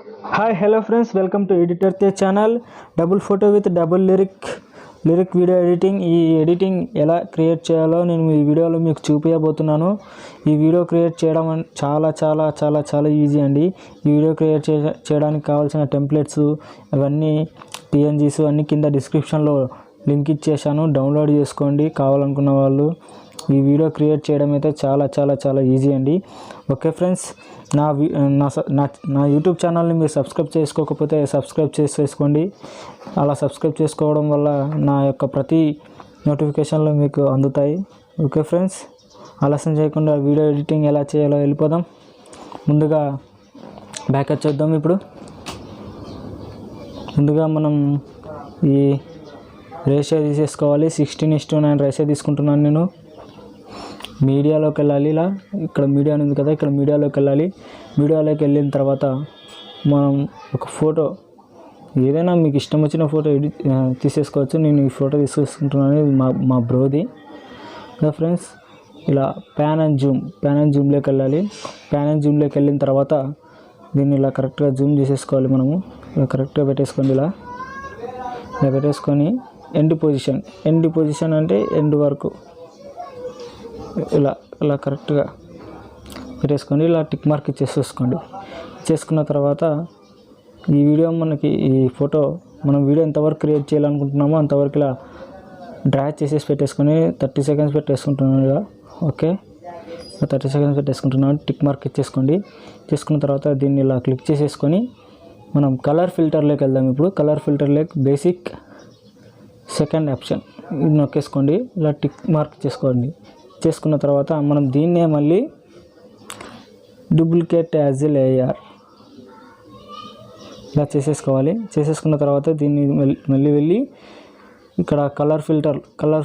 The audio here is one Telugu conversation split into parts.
Hi hello friends, welcome to editor తే channel. Double photo with double lyric video editing. ఈ ఎడిటింగ్ ఎలా క్రియేట్ చేయాలో నేను ఈ వీడియోలో మీకు చూపించబోతున్నాను. ఈ వీడియో క్రియేట్ చేయడం చాలా చాలా చాలా చాలా ఈజీ అండి. ఈ వీడియో క్రియేట్ చేయడానికి కావాల్సిన టెంప్లెట్స్ అవన్నీ PNGs అన్నీ కింద డిస్క్రిప్షన్లో లింక్ ఇచ్చేసాను, డౌన్లోడ్ చేసుకోండి కావాలనుకున్న వాళ్ళు. ఈ వీడియో క్రియేట్ చేయడం అయితే చాలా చాలా చాలా ఈజీ అండి. ఓకే ఫ్రెండ్స్, నా యూట్యూబ్ ఛానల్ని మీరు సబ్స్క్రైబ్ చేసుకోకపోతే సబ్స్క్రైబ్ చేసేసుకోండి. అలా సబ్స్క్రైబ్ చేసుకోవడం వల్ల నా యొక్క ప్రతి నోటిఫికేషన్లు మీకు అందుతాయి. ఓకే ఫ్రెండ్స్, ఆలస్యం చేయకుండా వీడియో ఎడిటింగ్ ఎలా చేయాలో వెళ్ళిపోదాం. ముందుగా బ్యాకప్ చేద్దాం. ఇప్పుడు ముందుగా మనం ఈ రేషియో తీసేసుకోవాలి. 16:9 రేషియో తీసుకుంటున్నాను నేను. మీడియాలోకి వెళ్ళాలి. ఇలా ఇక్కడ మీడియా ఉంది కదా, ఇక్కడ మీడియాలోకి వెళ్ళాలి. మీడియాలోకి వెళ్ళిన తర్వాత మనం ఒక ఫోటో ఏదైనా మీకు ఇష్టం వచ్చిన ఫోటో తీసేసుకోవచ్చు. నేను ఈ ఫోటో తీసుకుంటున్నాను, ఇది మా బ్రోది కదా ఫ్రెండ్స్. ఇలా ప్యాన్ అండ్ జూమ్లోకి వెళ్ళాలి. ప్యాన్ అండ్ జూమ్లోకి వెళ్ళిన తర్వాత దీన్ని ఇలా కరెక్ట్గా జూమ్ చేసేసుకోవాలి. మనము ఇలా కరెక్ట్గా పెట్టేసుకోండి. ఇలా పెట్టేసుకొని ఎండ్ పొజిషన్ అంటే ఎండ్ వరకు ఇలా కరెక్ట్గా పెట్టేసుకోండి. ఇలా టిక్ మార్క్ ఇచ్చేసుకోండి. చేసుకున్న తర్వాత ఈ వీడియో ఈ ఫోటో మనం వీడియో ఎంతవరకు క్రియేట్ చేయాలనుకుంటున్నామో అంతవరకు ఇలా డ్రాగ్ చేసేసి పెట్టేసుకొని 30 సెకండ్స్ పెట్టేసుకుంటున్నాను. ఇలా ఓకే, 30 సెకండ్స్ పెట్టేసుకుంటున్నాను. టిక్ మార్క్ ఇచ్చేసుకోండి. చేసుకున్న తర్వాత దీన్ని ఇలా క్లిక్ చేసేసుకొని మనం కలర్ ఫిల్టర్లోకి వెళ్దాం. ఇప్పుడు కలర్ ఫిల్టర్లోకి బేసిక్ సెకండ్ ఆప్షన్ ఇది నొక్కేసుకోండి. ఇలా టిక్ మార్క్ చేసుకోండి. చేసుకున్న తర్వాత మనం దీన్నే మళ్ళీ డూప్లికేట్ యాజ్ ఎ లేయర్ ఇలా చేసేసుకోవాలి. చేసేసుకున్న తర్వాత దీన్ని మళ్ళీ వెళ్ళి ఇక్కడ కలర్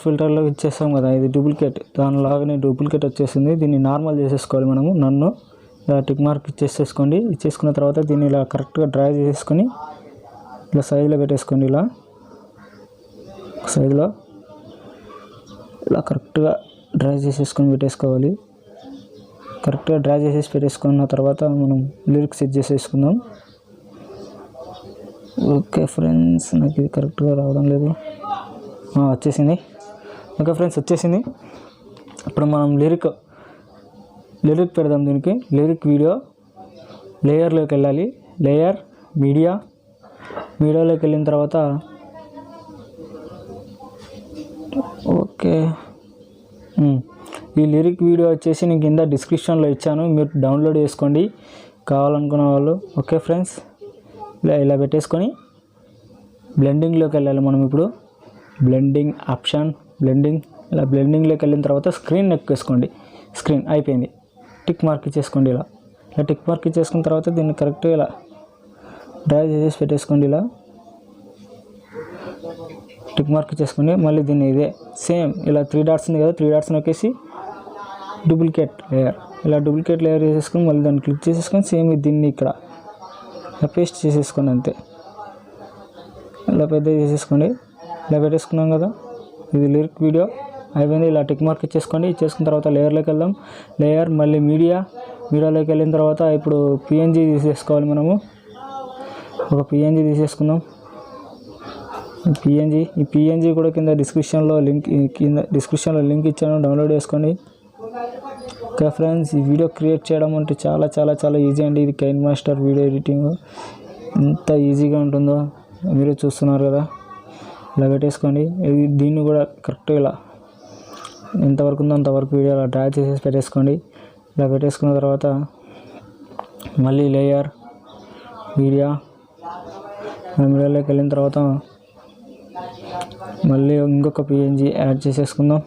ఫిల్టర్లో ఇచ్చేస్తాం కదా, ఇది డూప్లికేట్, దానిలాగానే డూప్లికేట్ వచ్చేసింది. దీన్ని నార్మల్ చేసేసుకోవాలి మనము. నన్ను ఇలా టిక్ మార్క్ ఇచ్చేసేసుకోండి. ఇచ్చేసుకున్న తర్వాత దీన్ని ఇలా కరెక్ట్గా డ్రా చేసేసుకొని ఇలా సైజులో పెట్టేసుకోండి. ఇలా సైజులో ఇలా కరెక్ట్గా డ్రా చేసేసుకొని పెట్టేసుకోవాలి. కరెక్ట్గా డ్రా చేసేసి పెట్టేసుకున్న తర్వాత మనం లిరిక్స్ సెట్ చేసేసుకుందాం. ఓకే ఫ్రెండ్స్, నాకు ఇది కరెక్ట్గా రావడం లేదు. వచ్చేసింది. ఓకే ఫ్రెండ్స్, వచ్చేసింది. ఇప్పుడు మనం లిరిక్ పెడదాం. దీనికి లిరిక్ వీడియో లేయర్లోకి వెళ్ళాలి. లేయర్ మీడియాలోకి వెళ్ళిన తర్వాత ఓకే, ఈ లిరిక్ వీడియో వచ్చేసి నేను కింద డిస్క్రిప్షన్లో ఇచ్చాను, మీరు డౌన్లోడ్ చేసుకోండి కావాలనుకున్న వాళ్ళు. ఓకే ఫ్రెండ్స్, ఇలా పెట్టేసుకొని బ్లెండింగ్లోకి వెళ్ళాలి మనం. ఇప్పుడు బ్లెండింగ్ ఆప్షన్, ఇలా బ్లెండింగ్లోకి వెళ్ళిన తర్వాత స్క్రీన్ ఎక్కేసుకోండి. స్క్రీన్ అయిపోయింది. టిక్ మార్క్ ఇచ్చేసుకోండి. ఇలా టిక్ మార్క్ ఇచ్చేసుకున్న తర్వాత దీన్ని కరెక్ట్గా ఇలా డ్రా చేసేసి పెట్టేసుకోండి. ఇలా టిక్ మార్క్ చేసుకొని మళ్ళీ దీన్ని ఇదే సేమ్ ఇలా 3 డాట్స్ ఉంది కదా, 3 డాట్స్ నొక్కేసి డూప్లికేట్ లేయర్ చేసేసుకొని మళ్ళీ దాన్ని క్లిక్ చేసేసుకొని సేమ్ దీన్ని ఇక్కడ పేస్ట్ చేసేసుకోండి. అంతే, ఇలా పెద్ద చేసేసుకోండి. ఇలా పెట్టేసుకున్నాం కదా, ఇది లిరిక్ వీడియో అయిపోయింది. ఇలా టిక్ మార్క్ ఇచ్చేసుకోండి. ఇచ్చేసుకున్న తర్వాత లేయర్లోకి వెళ్దాం. లేయర్ మళ్ళీ మీడియాలోకి వెళ్ళిన తర్వాత ఇప్పుడు PNG తీసేసుకోవాలి మనము. ఒక PNG తీసేసుకుందాం. ఈ PNG కూడా కింద డిస్క్రిప్షన్లో లింక్ ఇచ్చాను, డౌన్లోడ్ చేసుకోండి. ఓకే ఫ్రెండ్స్, ఈ వీడియో క్రియేట్ చేయడం అంటే చాలా చాలా చాలా ఈజీ అండి. ఇది KineMaster వీడియో ఎడిటింగ్ ఎంత ఈజీగా ఉంటుందో మీరే చూస్తున్నారు కదా. ఇలా పెట్టేసుకోండి. దీన్ని కూడా కరెక్ట్గా ఇలా ఎంతవరకు ఉందో అంతవరకు వీడియో అలా డ్రా చేసేసి పెట్టేసుకోండి. ఇలా పెట్టేసుకున్న తర్వాత మళ్ళీ లేయర్ మీడియాలోకి వెళ్ళిన తర్వాత మళ్ళీ ఇంకొక PNG యాడ్ చేసేసుకుందాం.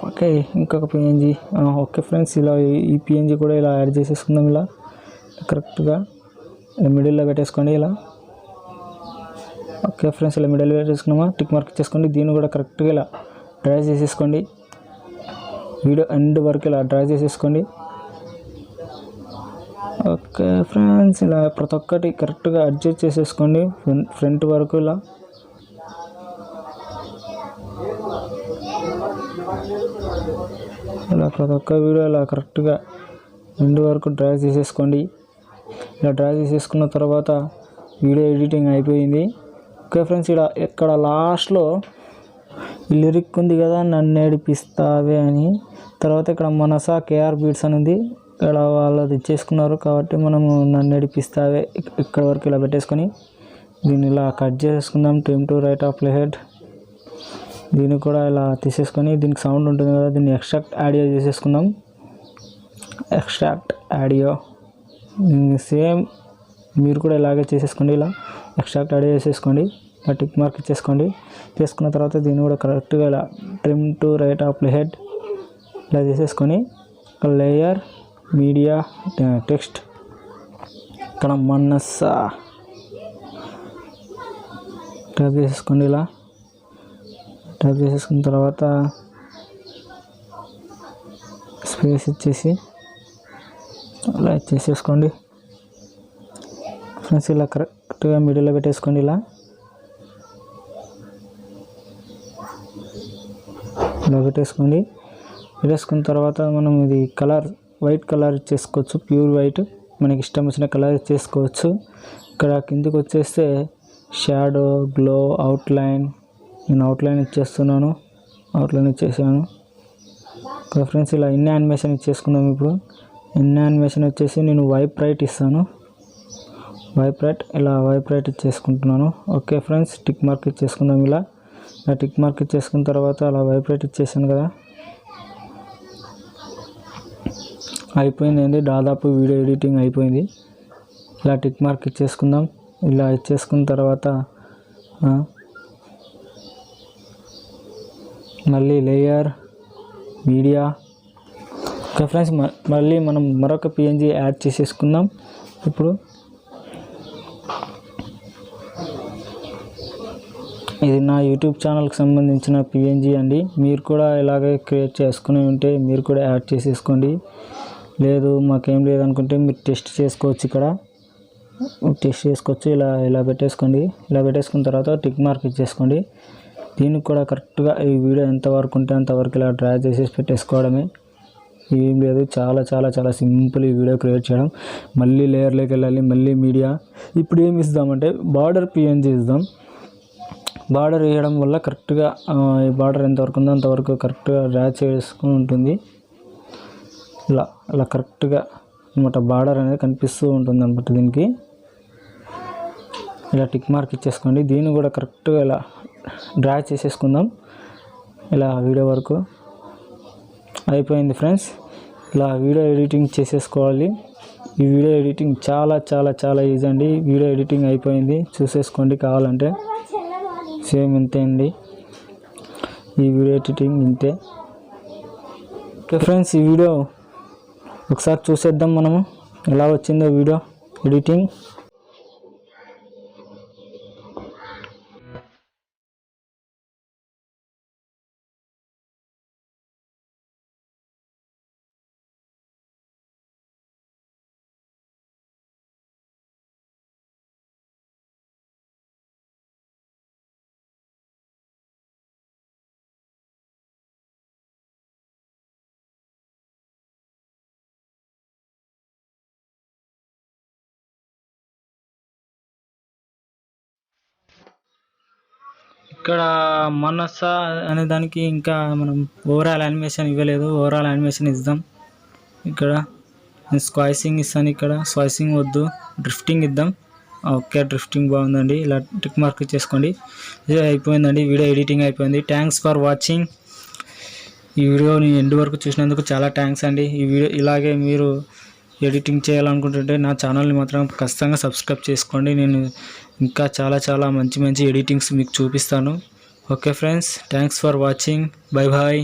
ఓకే ఇంకొక PNG. ఓకే ఫ్రెండ్స్, ఇలా ఈ PNG కూడా ఇలా యాడ్ చేసేసుకుందాం. ఇలా కరెక్ట్గా మిడిల్లో పెట్టేసుకోండి. ఇలా ఓకే ఫ్రెండ్స్, ఇలా మిడిల్లో పెట్టేసుకున్నామా, టిక్ మార్క్ చేసుకోండి. దీన్ని కూడా కరెక్ట్గా ఇలా డ్రా చేసేసుకోండి. వీడియో ఎండ్ వరకు ఇలా డ్రా చేసేసుకోండి. ఓకే ఫ్రెండ్స్, ఇలా ప్రతి ఒక్కటి కరెక్ట్గా అడ్జస్ట్ చేసేసుకోండి ఫ్రంట్ వరకు. ఇలా ఇలా ప్రతి ఒక్క వీడియో ఇలా కరెక్ట్గా ఎండ్ వరకు డ్రా చేసేసుకోండి. ఇలా డ్రా చేసేసుకున్న తర్వాత వీడియో ఎడిటింగ్ అయిపోయింది. ఓకే ఫ్రెండ్స్, ఇక్కడ లాస్ట్లో లిరిక్ ఉంది కదా, నన్ను ఏడిపిస్తావే అని. తర్వాత ఇక్కడ మనసా కేఆర్ బీట్స్ అని ఉంది. ఇక్కడ వాళ్ళది ఇచ్చేసుకున్నారు కాబట్టి మనము నన్ను ఏడిపిస్తావే ఇక్కడ వరకు ఇలా పెట్టేసుకొని దీన్ని ఇలా కట్ చేసుకుందాం. Trim to right of head. దీన్ని కూడా ఇలా తీసేసుకొని దీనికి సౌండ్ ఉంటుంది కదా, దీన్ని ఎక్స్ట్రాక్ట్ ఆడియో చేసేసుకుందాం. ఎక్స్ట్రాక్ట్ ఆడియో సేమ్ మీరు కూడా ఇలాగే చేసేసుకోండి. ఇలా ఎక్స్ట్రాక్ట్ ఆడియో చేసేసుకోండి. ఇలా టిక్ మార్క్ ఇచ్చేసుకోండి. చేసుకున్న తర్వాత దీన్ని కూడా కరెక్ట్గా ఇలా trim to right of head ఇలా చేసేసుకొని లేయర్ మీడియా టెక్స్ట్ ఇక్కడ మనసా టైప్ చేసేసుకోండి. ఇలా టైప్ చేసేసుకున్న తర్వాత స్పేస్ ఇచ్చేసి అలా ఇచ్చేసేసుకోండి ఫ్రెండ్స్. ఇలా కరెక్ట్గా మిడిల్లో పెట్టేసుకోండి. ఇలా పెట్టేసుకోండి. పెట్టేసుకున్న తర్వాత మనం ఇది కలర్ వైట్ కలర్ ఇచ్చేసుకోవచ్చు. ప్యూర్ వైట్ మనకి ఇష్టం వచ్చిన కలర్ ఇచ్చేసుకోవచ్చు. ఇక్కడ కిందకి వచ్చేస్తే షాడో, గ్లో, అవుట్లైన్. నేను అవుట్లైన్ ఇచ్చేస్తున్నాను. అవుట్లైన్ ఇచ్చేసాను. ఓకే ఫ్రెండ్స్, ఇలా ఇన్ యానిమేషన్ ఇచ్చేసుకుందాం. ఇప్పుడు ఇన్ యానిమేషన్ వచ్చేసి నేను వైప్ రైట్ ఇస్తాను. వైప్ రైట్ ఇచ్చేసుకుంటున్నాను. ఓకే ఫ్రెండ్స్, టిక్ మార్క్ ఇచ్చేసుకుందాం. ఇలా టిక్ మార్క్ ఇచ్చేసుకున్న తర్వాత అలా వైప్ రైట్ ఇచ్చేసాను కదా, అయిపోయిందండి. దాదాపు వీడియో ఎడిటింగ్ అయిపోయింది. ఇలా టిక్ మార్క్ ఇచ్చేసుకుందాం. ఇలా ఇచ్చేసుకున్న తర్వాత మళ్ళీ లేయర్ మీడియా. ఓకే ఫ్రెండ్స్, మళ్ళీ మనం మరొక పిఎన్జీ యాడ్ చేసేసుకుందాం. ఇప్పుడు ఇది నా యూట్యూబ్ ఛానల్కి సంబంధించిన పిఎన్జీ అండి. మీరు కూడా ఇలాగే క్రియేట్ చేసుకుని ఉంటే మీరు కూడా యాడ్ చేసేసుకోండి. లేదు మాకేం లేదనుకుంటే మీరు టెస్ట్ చేసుకోవచ్చు. ఇక్కడ టెస్ట్ చేసుకోవచ్చు. ఇలా పెట్టేసుకోండి. ఇలా పెట్టేసుకున్న తర్వాత టిక్ మార్క్ ఇచ్చేసుకోండి. దీనికి కూడా కరెక్ట్గా ఈ వీడియో ఎంతవరకు ఉంటే అంతవరకు ఇలా డ్రా చేసేసి పెట్టేసుకోవడమే. ఏం లేదు, చాలా చాలా చాలా సింపుల్ ఈ వీడియో క్రియేట్ చేయడం. మళ్ళీ లేయర్లోకి వెళ్ళాలి, మళ్ళీ మీడియా. ఇప్పుడు ఏమి ఇద్దామంటే బార్డర్ పిఎన్జీ ఇద్దాం. బార్డర్ వేయడం వల్ల కరెక్ట్గా ఈ బార్డర్ ఎంతవరకు ఉందో అంతవరకు కరెక్ట్గా డ్రా చేసుకుని ఉంటుంది. ఇలా కరెక్ట్గా అనమాట బార్డర్ అనేది కనిపిస్తూ ఉంటుంది అనమాట. దీనికి ఇలా టిక్ మార్క్ ఇచ్చేసుకోండి. దీన్ని కూడా కరెక్ట్గా ఇలా డ్రా చేసేసుకుందాం. ఇలా వీడియో వరకు అయిపోయింది ఫ్రెండ్స్. ఇలా వీడియో ఎడిటింగ్ చేసేసుకోవాలి. ఈ వీడియో ఎడిటింగ్ చాలా చాలా చాలా ఈజీ అండి. వీడియో ఎడిటింగ్ అయిపోయింది, చూసేసుకోండి కావాలంటే. సేమ్ ఇంతే అండి, ఈ వీడియో ఎడిటింగ్ ఇంతే. ఓకే ఫ్రెండ్స్, ఈ వీడియో ఒకసారి చూసేద్దాం మనము ఎలా వచ్చిందో వీడియో ఎడిటింగ్. ఇక్కడ మనస అనే దానికి ఇంకా మనం ఓవరాల్ యానిమేషన్ ఇవ్వలేదు. ఓవరాల్ యానిమేషన్ ఇద్దాం. ఇక్కడ స్క్వాయిసింగ్ ఇస్తాను. ఇక్కడ స్క్వాయిసింగ్ వద్దు, డ్రిఫ్టింగ్ ఇద్దాం. ఓకే, డ్రిఫ్టింగ్ బాగుందండి. ఇలా టిక్ మార్క్ చేసుకోండి. ఇది అయిపోయిందండి, వీడియో ఎడిటింగ్ అయిపోయింది. Thanks for watching. ఈ వీడియోని ఎండ్ వరకు చూసినందుకు చాలా థ్యాంక్స్ అండి. ఈ వీడియో ఇలాగే మీరు ఎడిటింగ్ చేయాలనుకుంటుంటే నా ఛానల్ని మాత్రం ఖచ్చితంగా సబ్స్క్రైబ్ చేసుకోండి. నేను ఇంకా చాలా చాలా మంచి మంచి ఎడిటింగ్స్ మీకు చూపిస్తాను. Okay friends, thanks for watching. Bye bye.